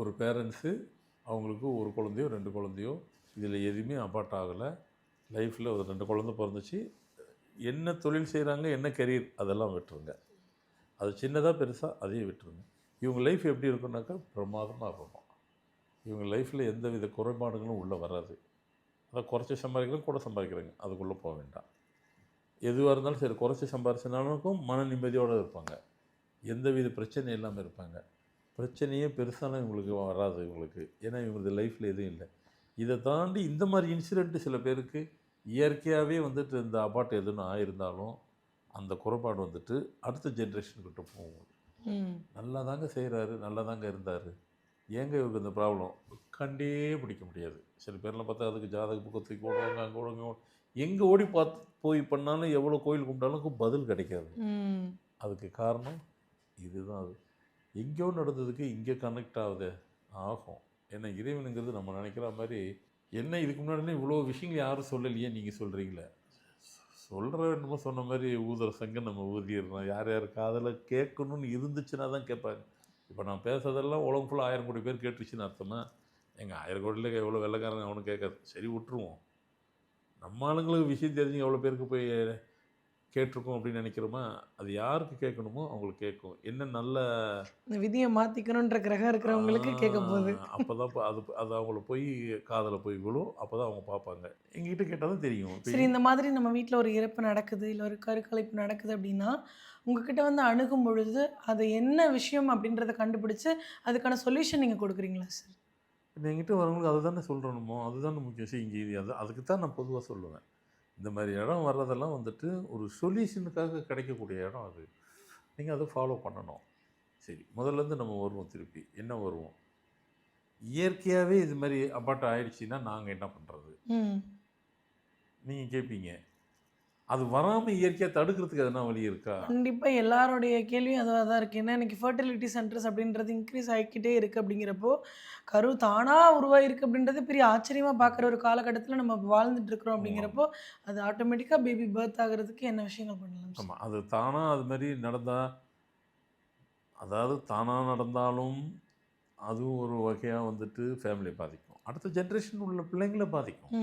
ஒரு பேரண்ட்ஸு அவங்களுக்கு ஒரு குழந்தையோ 2 குழந்தையோ இதில் எதுவுமே அபார்ட் ஆகலை. லைஃப்பில் ஒரு 2 குழந்தை பிறந்துச்சு. என்ன தொழில் செய்கிறாங்க, என்ன கெரியர் அதெல்லாம் விட்டுருங்க. அது சின்னதாக பெருசாக அதையும் விட்டுருங்க. இவங்க லைஃப் எப்படி இருக்குன்னாக்கா பிரமாதமாக இருக்கும். இவங்க லைஃப்பில் எந்த வித குறைபாடுகளும் உள்ளே வராது. அதை குறைச்சி சம்பாதிக்கிறோம், கூட சம்பாதிக்கிறாங்க, அதுக்குள்ளே போக வேண்டாம். எதுவாக இருந்தாலும் சரி, குறைச்சி சம்பாரிச்சனாலும் மன நிம்மதியோடு இருப்பாங்க, எந்த வித பிரச்சனை இல்லாமல் இருப்பாங்க. பிரச்சனையே பெருசாலாம் இவங்களுக்கு வராது இவங்களுக்கு, ஏன்னா இவங்களது லைஃப்பில் எதுவும் இல்லை. இதை தாண்டி இந்த மாதிரி இன்சிடெண்ட்டு சில பேருக்கு இயற்கையாகவே வந்துட்டு இந்த அபார்ட் எதுன்னு ஆயிருந்தாலும் அந்த குறைபாடு வந்துட்டு அடுத்த ஜென்ரேஷன்கிட்ட போகும். நல்லா தாங்க செய்கிறாரு, நல்லா தாங்க இருந்தார், ஏங்க இவருக்கு இந்த ப்ராப்ளம் கண்டே பிடிக்க முடியாது. சில பேர்லாம் பார்த்தா அதுக்கு ஜாதக புக்கை தூக்கி ஓடுவாங்க, அங்கே ஓடுங்க, எங்கே ஓடி பார்த்து போய் பண்ணாலும் எவ்வளோ கோயில் கும்பிட்டாலும் பதில் கிடைக்காது. அதுக்கு காரணம் இதுதான். அது எங்கேயோ நடந்ததுக்கு இங்கே கனெக்ட் ஆகுது ஆகும். ஏன்னா இறைவனுங்கிறது நம்ம நினைக்கிற மாதிரி என்ன இதுக்கு முன்னாடி இவ்வளோ விஷயங்கள் யாரும் சொல்லலையே, நீங்கள் சொல்கிறீங்களே. சொல்கிற என்னமோ சொன்ன மாதிரி ஊதுற சங்கம் நம்ம ஊதிடுறோம். யார் யார் காதில் கேட்கணும்னு இருந்துச்சுன்னா தான் கேட்பாங்க. இப்போ நான் பேசுறதெல்லாம் உலகம் ஃபுல்லாக 1000 கோடி பேர் கேட்டுருச்சுன்னு அர்த்தமா? எங்கள் 1000 கோடியில் எவ்வளோ வெள்ளைக்காரங்க அவனும் கேட்காது. சரி விட்டுருவோம். நம்ம ஆளுங்களுக்கு விஷயம் தெரிஞ்சு எவ்வளோ பேருக்கு போய் கேட்டிருக்கோம் அப்படின்னு நினைக்கிறோமா? அது யாருக்கு கேட்கணுமோ அவங்களுக்கு கேட்கும். என்ன நல்ல இந்த விதியை மாற்றிக்கணுன்ற கிரகம் இருக்கிறவங்களுக்கு கேட்க போகுது. அப்போ தான் அது அவங்கள போய் காதில் போய் விழும். அப்போ தான் அவங்க பார்ப்பாங்க. எங்ககிட்ட கேட்டால் தான் தெரியும். சரி, இந்த மாதிரி நம்ம வீட்டில் ஒரு இறப்பு நடக்குது, இல்லை ஒரு கருக்கலைப்பு நடக்குது அப்படின்னா, உங்ககிட்ட வந்து அணுகும் பொழுது அது என்ன விஷயம் அப்படின்றத கண்டுபிடிச்சு அதுக்கான சொல்யூஷன் நீங்கள் கொடுக்குறீங்களா சார்? என்கிட்ட வரவங்களுக்கு அதை தானே சொல்கிறோமோ, அதுதானே முக்கியம். சரி, இங்கே இது அதுக்கு தான் நான் பொதுவாக சொல்லுவேன். இந்த மாதிரி இடம் வர்றதெல்லாம் வந்துட்டு ஒரு சொல்யூஷனுக்காக கிடைக்கக்கூடிய இடம் அது. நீங்கள் அதை ஃபாலோ பண்ணணும். சரி, முதல்லேருந்து நம்ம வருவோம். திருப்பி என்ன வருவோம்? இயற்கையாகவே இது மாதிரி அபார்ட் ஆயிடுச்சுன்னா நாங்கள் என்ன பண்ணுறது? நீங்கள் கேட்பீங்க. அது வராமல் இயற்கையாக தடுக்கிறதுக்கு எதனா வழி இருக்கா? கண்டிப்பாக எல்லாருடைய கேள்வியும் அதுவாக தான் இருக்குது. ஏன்னா இன்றைக்கி ஃபர்டிலிட்டி சென்டர்ஸ் அப்படின்றது இன்க்ரீஸ் ஆகிக்கிட்டே இருக்குது. அப்படிங்கிறப்போ கரு தானாக உருவாயிருக்கு அப்படின்றது பெரிய ஆச்சரியமாக பார்க்குற ஒரு காலகட்டத்தில் நம்ம வாழ்ந்துட்டு இருக்கிறோம். அப்படிங்கிறப்போ அது ஆட்டோமேட்டிக்காக பேபி பர்த் ஆகிறதுக்கு என்ன விஷயங்கள் பண்ணலாம்? ஆமாம், அது தானாக அது மாதிரி நடந்தால், அதாவது தானாக நடந்தாலும் அதுவும் ஒரு வகையாக வந்துட்டு ஃபேமிலியை பாதிக்கும். அடுத்த ஜென்ரேஷன் உள்ள பிள்ளைங்களை பாதிக்கும்.